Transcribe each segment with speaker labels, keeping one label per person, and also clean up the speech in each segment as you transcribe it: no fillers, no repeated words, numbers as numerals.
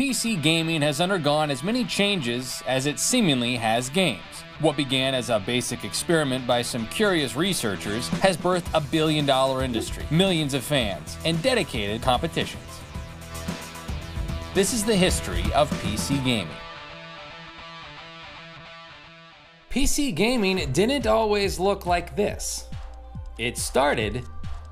Speaker 1: PC gaming has undergone as many changes as it seemingly has games. What began as a basic experiment by some curious researchers has birthed a billion-dollar industry, millions of fans, and dedicated competitions. This is the history of PC gaming. PC gaming didn't always look like this. It started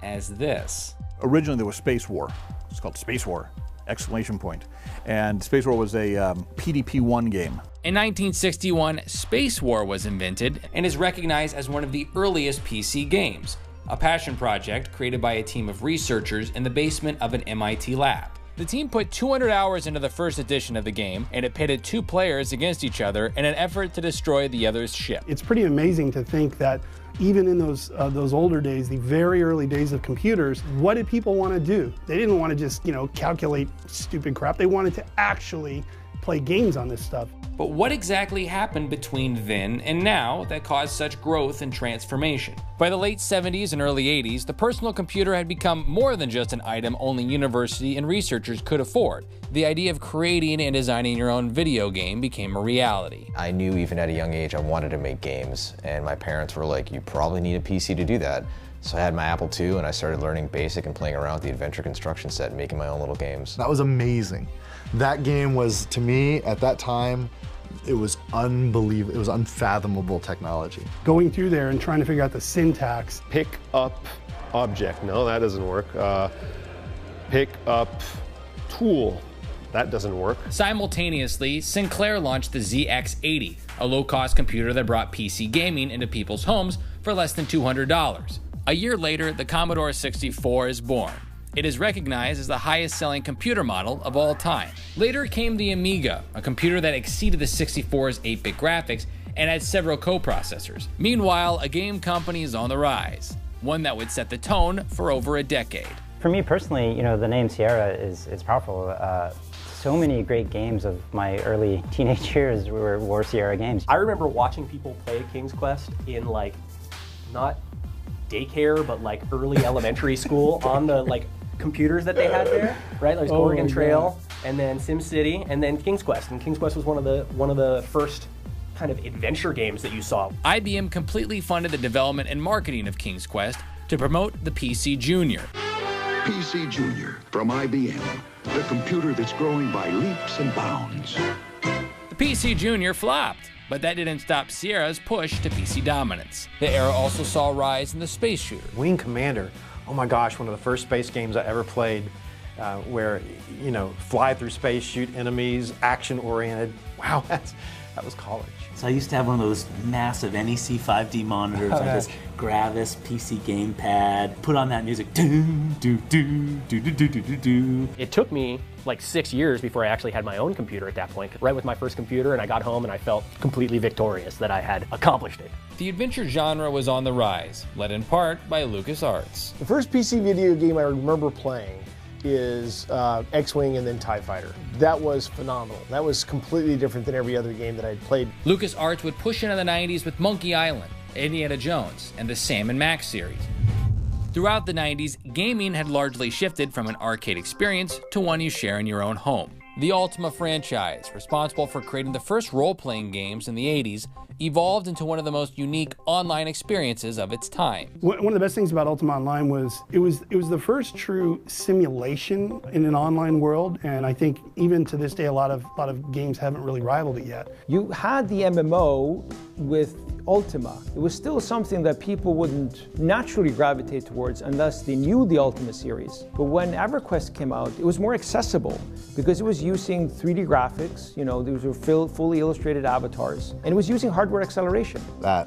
Speaker 1: as this.
Speaker 2: Originally there was Space War. It's called Space War! Exclamation point. And Space War was a PDP-1 game.
Speaker 1: In 1961, Space War was invented and is recognized as one of the earliest PC games, a passion project created by a team of researchers in the basement of an MIT lab. The team put 200 hours into the first edition of the game, and it pitted two players against each other in an effort to destroy the other's ship.
Speaker 3: It's pretty amazing to think that even in those older days, the very early days of computers, what did people want to do? They didn't want to just, calculate stupid crap. They wanted to actually play games on this stuff.
Speaker 1: But what exactly happened between then and now that caused such growth and transformation? By the late 70s and early 80s, the personal computer had become more than just an item only university and researchers could afford. The idea of creating and designing your own video game became a reality.
Speaker 4: I knew even at a young age I wanted to make games, and my parents were like, you probably need a PC to do that. So I had my Apple II and I started learning BASIC and playing around with the adventure construction set and making my own little games.
Speaker 5: That was amazing. That game was, to me, at that time, it was unbelievable. It was unfathomable technology.
Speaker 3: Going through there and trying to figure out the syntax.
Speaker 6: Pick up object. No, that doesn't work. Pick up tool. That doesn't work.
Speaker 1: Simultaneously, Sinclair launched the ZX80, a low-cost computer that brought PC gaming into people's homes for less than $200. A year later, the Commodore 64 is born. It is recognized as the highest-selling computer model of all time. Later came the Amiga, a computer that exceeded the 64's 8-bit graphics and had several co-processors. Meanwhile, a game company is on the rise, one that would set the tone for over a decade.
Speaker 7: For me personally, the name Sierra is powerful. So many great games of my early teenage years were Sierra games.
Speaker 8: I remember watching people play King's Quest in not daycare, but early elementary school on the computers that they had there, right? There's Oregon Trail, and then SimCity, and then King's Quest. And King's Quest was one of the first kind of adventure games that you saw.
Speaker 1: IBM completely funded the development and marketing of King's Quest to promote the PC Junior.
Speaker 9: PC Junior from IBM, the computer that's growing by leaps and bounds.
Speaker 1: The PC Junior flopped, but that didn't stop Sierra's push to PC dominance. The era also saw a rise in the space shooter.
Speaker 10: Wing Commander, oh my gosh, one of the first space games I ever played where, fly through space, shoot enemies, action-oriented. Wow, that was college.
Speaker 11: So I used to have one of those massive NEC 5D monitors. I just grab this PC gamepad, put on that music. Do, do, do, do, do, do, do, do.
Speaker 8: It took me 6 years before I actually had my own computer at that point. Right with my first computer, and I got home and I felt completely victorious that I had accomplished it.
Speaker 1: The adventure genre was on the rise, led in part by LucasArts.
Speaker 12: The first PC video game I remember playing is X-Wing and then TIE Fighter. That was phenomenal. That was completely different than every other game that I'd played.
Speaker 1: LucasArts would push into the 90s with Monkey Island, Indiana Jones, and the Sam & Max series. Throughout the 90s, gaming had largely shifted from an arcade experience to one you share in your own home. The Ultima franchise, responsible for creating the first role-playing games in the 80s, evolved into one of the most unique online experiences of its time.
Speaker 3: One of the best things about Ultima Online was it was the first true simulation in an online world, and I think even to this day a lot of games haven't really rivaled it yet.
Speaker 13: You had the MMO with Ultima. It was still something that people wouldn't naturally gravitate towards unless they knew the Ultima series. But when EverQuest came out, it was more accessible because it was using 3D graphics, these were fully illustrated avatars, and it was using hardware acceleration.
Speaker 5: Now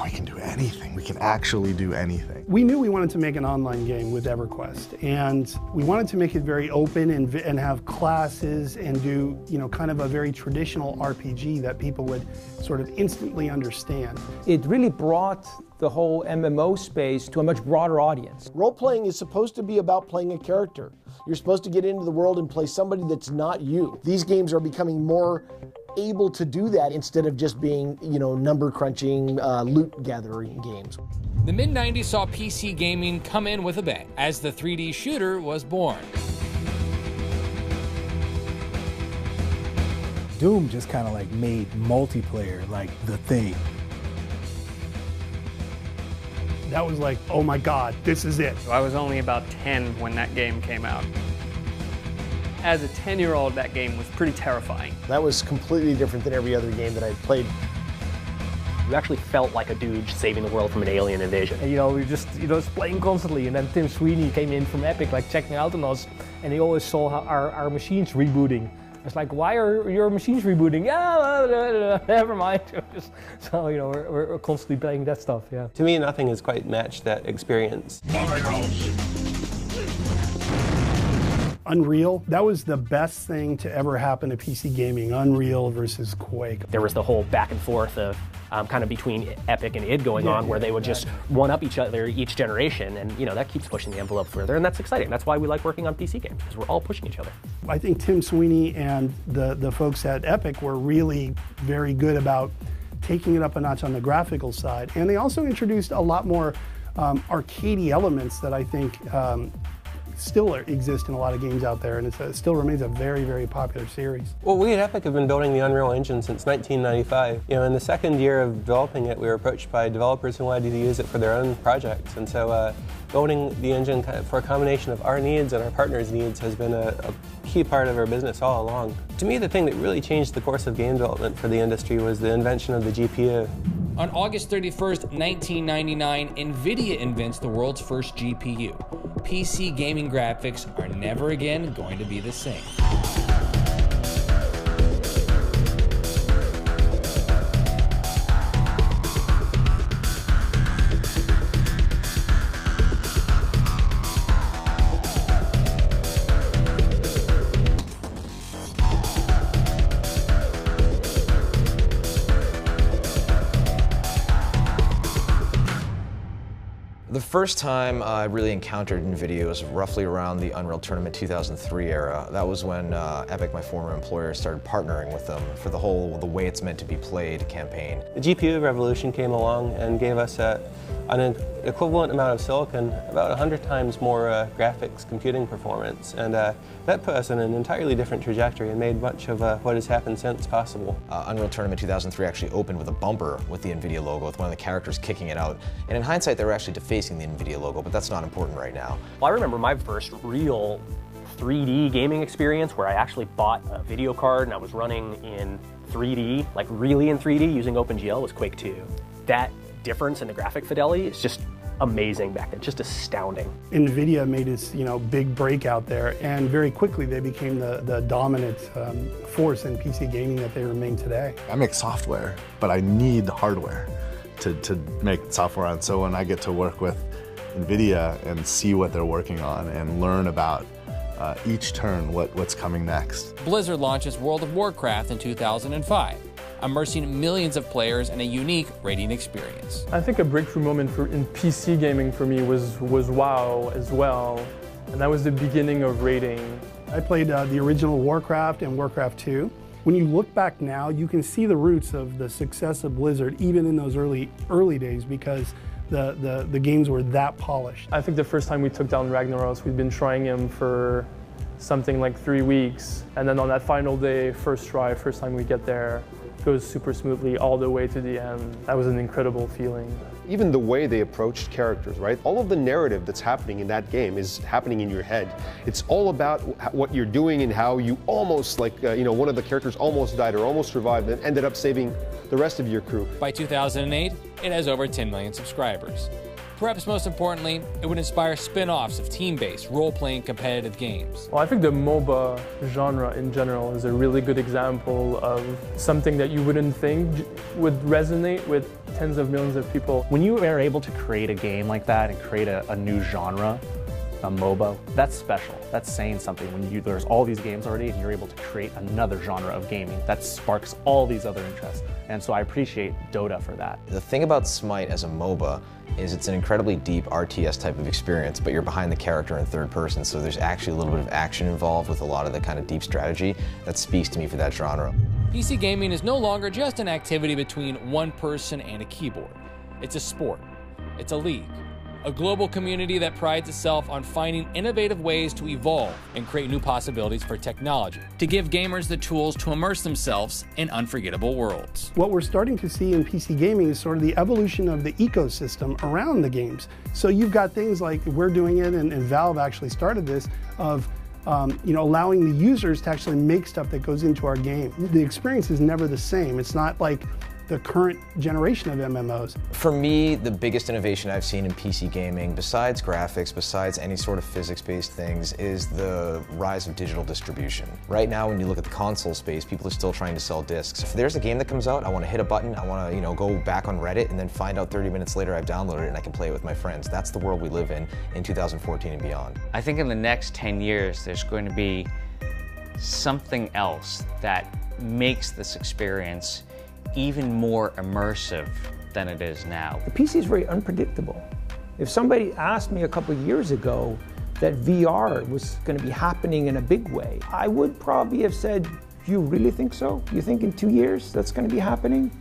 Speaker 5: we can do anything. We can actually do anything.
Speaker 3: We knew we wanted to make an online game with EverQuest, and we wanted to make it very open and have classes and do, kind of a very traditional RPG that people would sort of instantly understand.
Speaker 13: It really brought the whole MMO space to a much broader audience.
Speaker 12: Role-playing is supposed to be about playing a character. You're supposed to get into the world and play somebody that's not you. These games are becoming more able to do that instead of just being, number crunching, loot gathering games.
Speaker 1: The mid-90s saw PC gaming come in with a bang as the 3D shooter was born.
Speaker 14: Doom just kind of like made multiplayer like the thing.
Speaker 3: That was like, oh my God, this is it.
Speaker 15: I was only about 10 when that game came out. As a 10-year-old, that game was pretty terrifying.
Speaker 12: That was completely different than every other game that I'd played.
Speaker 8: You actually felt like a dude saving the world from an alien invasion.
Speaker 16: And, we were just, playing constantly. And then Tim Sweeney came in from Epic, like checking out on us, and he always saw our machines rebooting. It's like, why are your machines rebooting? Yeah, never mind. So, we're constantly playing that stuff, yeah.
Speaker 17: To me, nothing has quite matched that experience.
Speaker 3: Unreal, that was the best thing to ever happen to PC gaming, Unreal versus Quake.
Speaker 8: There was the whole back and forth of kind of between Epic and id going on, where they would just one-up each other each generation, and that keeps pushing the envelope further, and that's exciting. That's why we like working on PC games, because we're all pushing each other.
Speaker 3: I think Tim Sweeney and the folks at Epic were really very good about taking it up a notch on the graphical side, and they also introduced a lot more arcadey elements that I think still exist in a lot of games out there, and it still remains a very, very popular series.
Speaker 17: Well, we at Epic have been building the Unreal Engine since 1995. In the second year of developing it, we were approached by developers who wanted to use it for their own projects, and so building the engine for a combination of our needs and our partners' needs has been a key part of our business all along. To me, the thing that really changed the course of game development for the industry was the invention of the GPU.
Speaker 1: On August 31st, 1999, NVIDIA invents the world's first GPU. PC gaming graphics are never again going to be the same.
Speaker 4: The first time I really encountered NVIDIA was roughly around the Unreal Tournament 2003 era. That was when Epic, my former employer, started partnering with them for the way it's meant to be played campaign.
Speaker 17: The GPU revolution came along and gave us an equivalent amount of silicon, about 100 times more graphics computing performance, and that put us in an entirely different trajectory and made much of what has happened since possible.
Speaker 4: Unreal Tournament 2003 actually opened with a bumper with the NVIDIA logo, with one of the characters kicking it out. And in hindsight, they were actually defacing the NVIDIA logo, but that's not important right now.
Speaker 8: Well, I remember my first real 3D gaming experience where I actually bought a video card and I was running in 3D, like really in 3D using OpenGL, was Quake 2. That difference in the graphic fidelity is just amazing back then, just astounding.
Speaker 3: NVIDIA made its big breakout there, and very quickly they became the dominant force in PC gaming that they remain today.
Speaker 5: I make software, but I need the hardware to make software on. So when I get to work with NVIDIA and see what they're working on and learn about each turn what's coming next.
Speaker 1: Blizzard launches World of Warcraft in 2005, immersing millions of players in a unique raiding experience.
Speaker 18: I think a breakthrough moment in PC gaming for me was WoW as well, and that was the beginning of raiding.
Speaker 3: I played the original Warcraft and Warcraft 2. When you look back now, you can see the roots of the success of Blizzard even in those early days, because the games were that polished.
Speaker 18: I think the first time we took down Ragnaros, we'd been trying him for something like 3 weeks, and then on that final day, first try, first time we get there, goes super smoothly all the way to the end. That was an incredible feeling.
Speaker 6: Even the way they approached characters, right? All of the narrative that's happening in that game is happening in your head. It's all about what you're doing and how you almost, one of the characters almost died or almost survived and ended up saving the rest of your crew.
Speaker 1: By 2008, it has over 10 million subscribers. Perhaps most importantly, it would inspire spin-offs of team-based, role-playing competitive games.
Speaker 18: Well, I think the MOBA genre in general is a really good example of something that you wouldn't think would resonate with tens of millions of people.
Speaker 19: When you are able to create a game like that and create a new genre, a MOBA, that's special. That's saying something. When there's all these games already and you're able to create another genre of gaming, that sparks all these other interests. And so I appreciate Dota for that.
Speaker 4: The thing about Smite as a MOBA is it's an incredibly deep RTS type of experience, but you're behind the character in third person, so there's actually a little bit of action involved with a lot of the kind of deep strategy that speaks to me for that genre.
Speaker 1: PC gaming is no longer just an activity between one person and a keyboard. It's a sport. It's a league. a global community that prides itself on finding innovative ways to evolve and create new possibilities for technology, to give gamers the tools to immerse themselves in unforgettable worlds.
Speaker 3: What we're starting to see in PC gaming is sort of the evolution of the ecosystem around the games. So you've got things like, we're doing it, and Valve actually started this, of allowing the users to actually make stuff that goes into our game. The experience is never the same. It's not like the current generation of MMOs.
Speaker 4: For me, the biggest innovation I've seen in PC gaming, besides graphics, besides any sort of physics-based things, is the rise of digital distribution. Right now, when you look at the console space, people are still trying to sell discs. If there's a game that comes out, I want to hit a button, I want to, go back on Reddit and then find out 30 minutes later I've downloaded it and I can play it with my friends. That's the world we live in 2014 and beyond.
Speaker 20: I think in the next 10 years, there's going to be something else that makes this experience even more immersive than it is now.
Speaker 13: The PC is very unpredictable. If somebody asked me a couple of years ago that VR was going to be happening in a big way, I would probably have said, you really think so? You think in 2 years that's going to be happening?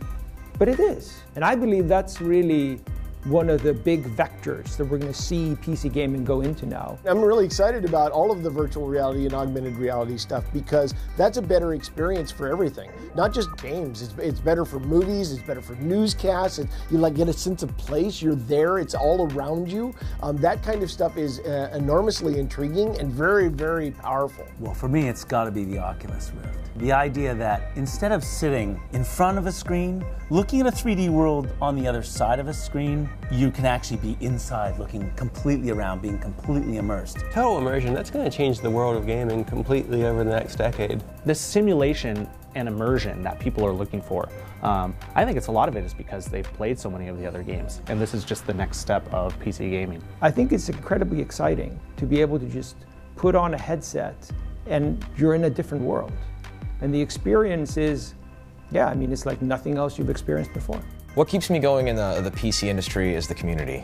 Speaker 13: But it is. And I believe that's really one of the big vectors that we're going to see PC gaming go into now.
Speaker 12: I'm really excited about all of the virtual reality and augmented reality stuff because that's a better experience for everything. Not just games, it's better for movies, it's better for newscasts, you get a sense of place, you're there, it's all around you. That kind of stuff is enormously intriguing and very, very powerful.
Speaker 11: Well, for me, it's got to be the Oculus Rift. The idea that instead of sitting in front of a screen, looking at a 3D world on the other side of a screen, you can actually be inside, looking completely around, being completely immersed.
Speaker 17: Total immersion, that's going to change the world of gaming completely over the next decade.
Speaker 19: This simulation and immersion that people are looking for, I think a lot of it is because they've played so many of the other games, and this is just the next step of PC gaming.
Speaker 13: I think it's incredibly exciting to be able to just put on a headset and you're in a different world. And the experience is, it's like nothing else you've experienced before.
Speaker 4: What keeps me going in the PC industry is the community.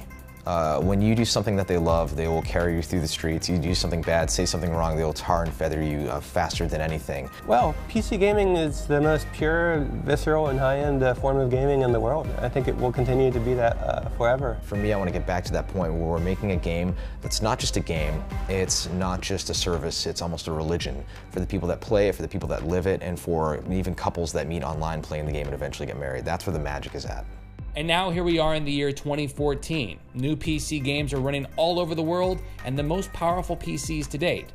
Speaker 4: When you do something that they love, they will carry you through the streets. You do something bad, say something wrong, they will tar and feather you faster than anything.
Speaker 17: Well, PC gaming is the most pure, visceral, and high-end form of gaming in the world. I think it will continue to be that forever.
Speaker 4: For me, I want to get back to that point where we're making a game that's not just a game, it's not just a service, it's almost a religion for the people that play it, for the people that live it, and for even couples that meet online playing the game and eventually get married. That's where the magic is at.
Speaker 1: And now here we are in the year 2014. New PC games are running all over the world and the most powerful PCs to date.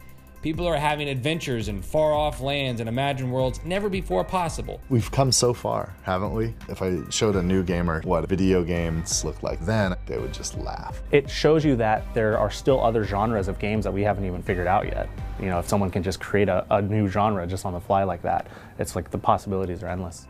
Speaker 1: People are having adventures in far-off lands and imagined worlds never before possible.
Speaker 5: We've come so far, haven't we? If I showed a new gamer what video games looked like then, they would just laugh.
Speaker 19: It shows you that there are still other genres of games that we haven't even figured out yet. If someone can just create a new genre just on the fly like that, it's like the possibilities are endless.